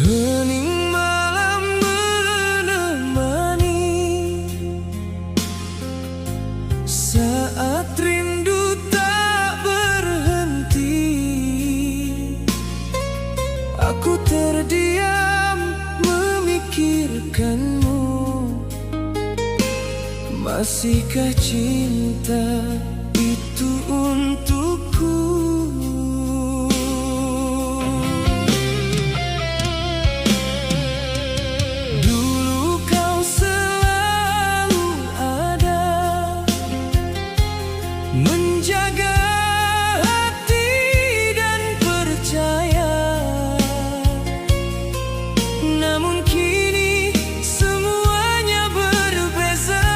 Hening malam menemani saat rindu tak berhenti. Aku terdiam memikirkanmu. Masihkah cinta itu untukku? Dulu kau selalu ada menjaga hati dan percaya, namun kini semuanya berbeza.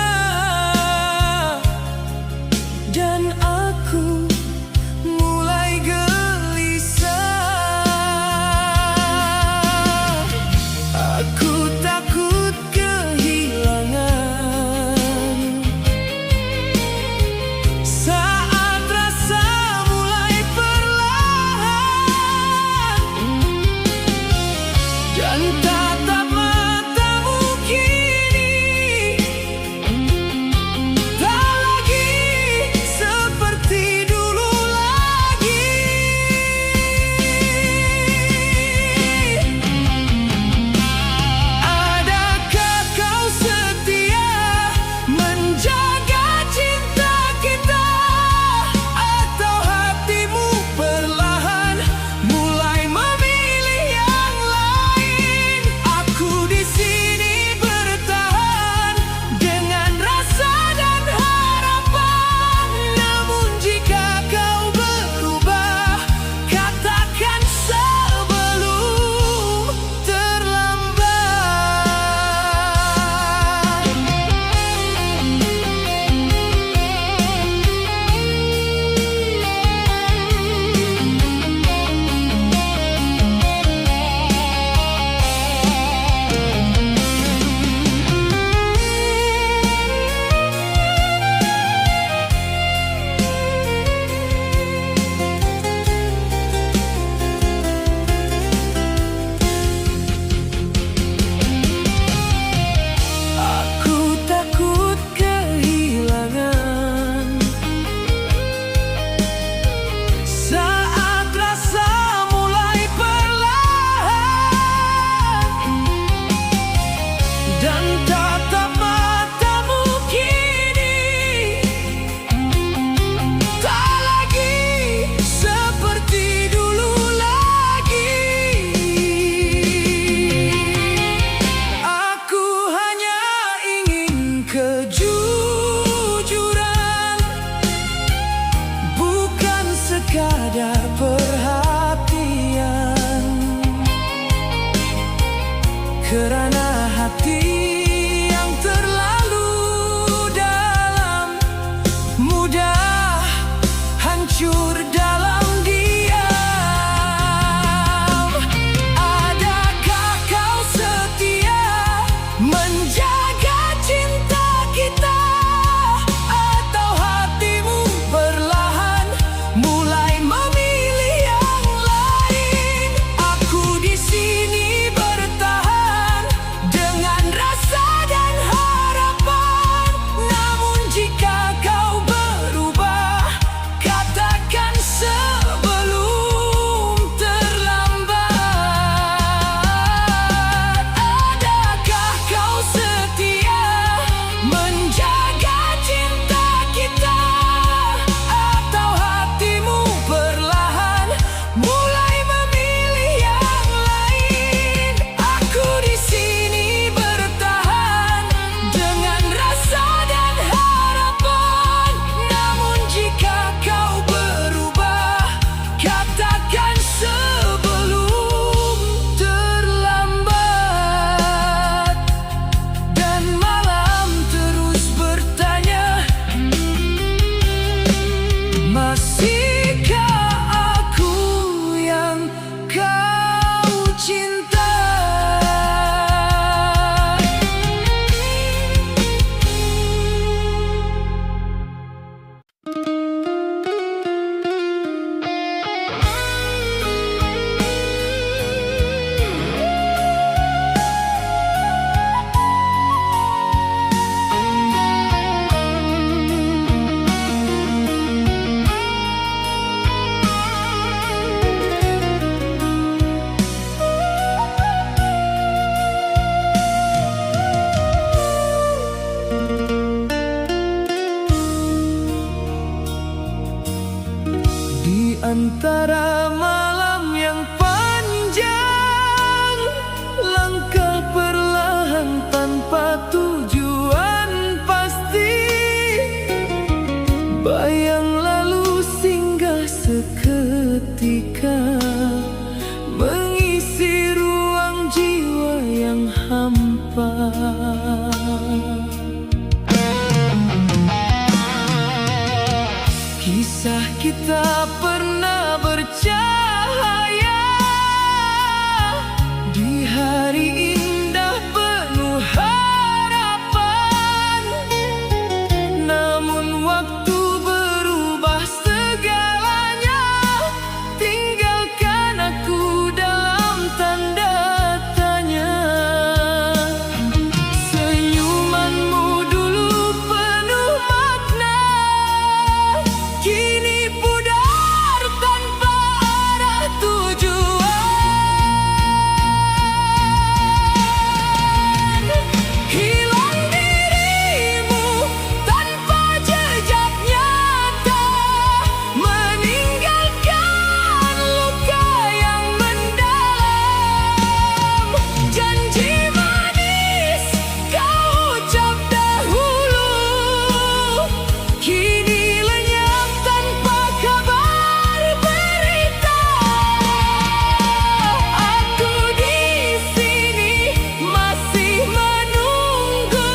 Antara malam yang panjang, langkah perlahan tanpa tujuan pasti, bayang lalu singgah seketika, mengisi ruang jiwa yang hampa. Kisah kita pernah bercahaya di hari indah penuh harapan. Namun waktu berubah segalanya, tinggalkan aku dalam tanda tanya. Senyumanmu dulu penuh makna, kini pudar tanpa arah tujuan. Hilang dirimu tanpa jejak nyata, meninggalkan luka yang mendalam. Janji manis kau ucap dahulu, kini lenyap tanpa kabar berita. Aku di sini masih menunggu,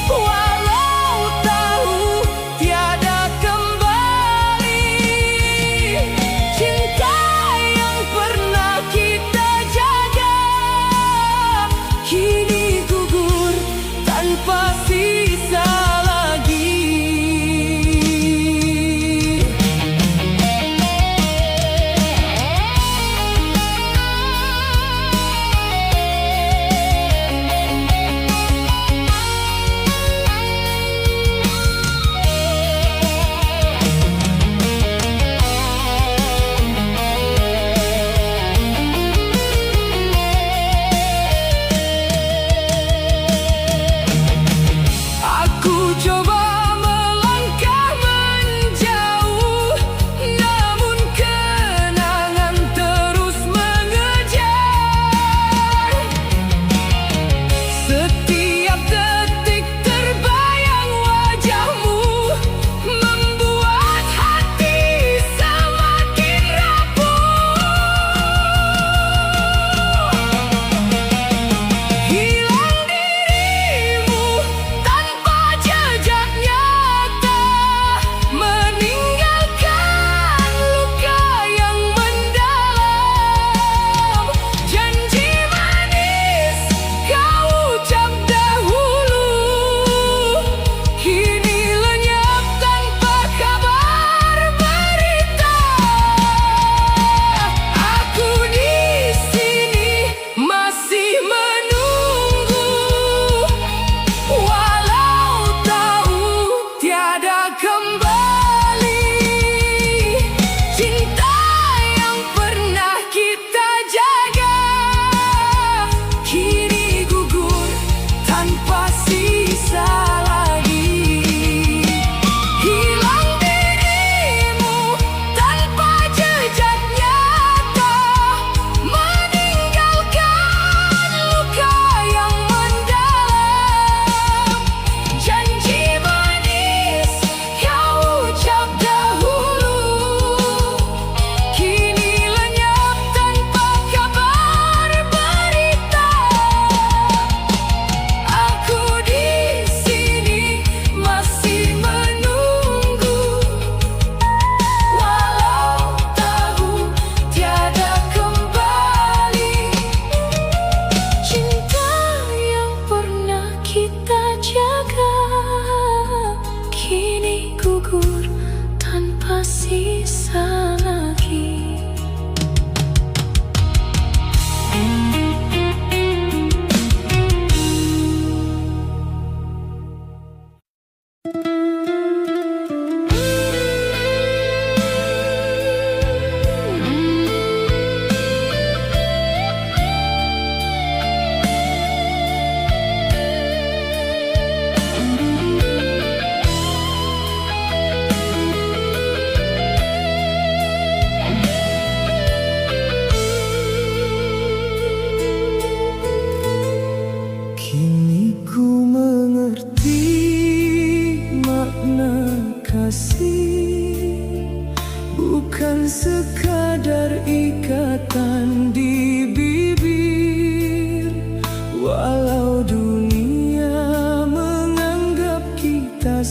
walau tahu tiada kembali. Cinta yang pernah kita jaga kini gugur tanpa sisa lagi. Aku coba melangkah menjauh, namun kenangan terus mengejar. Setiap detik terbayang wajahmu, membuat hati semakin rapuh. Hilang dirimu tanpa jejak kasih bukan sekadar ikatan di bibir. Walau dunia menganggap kita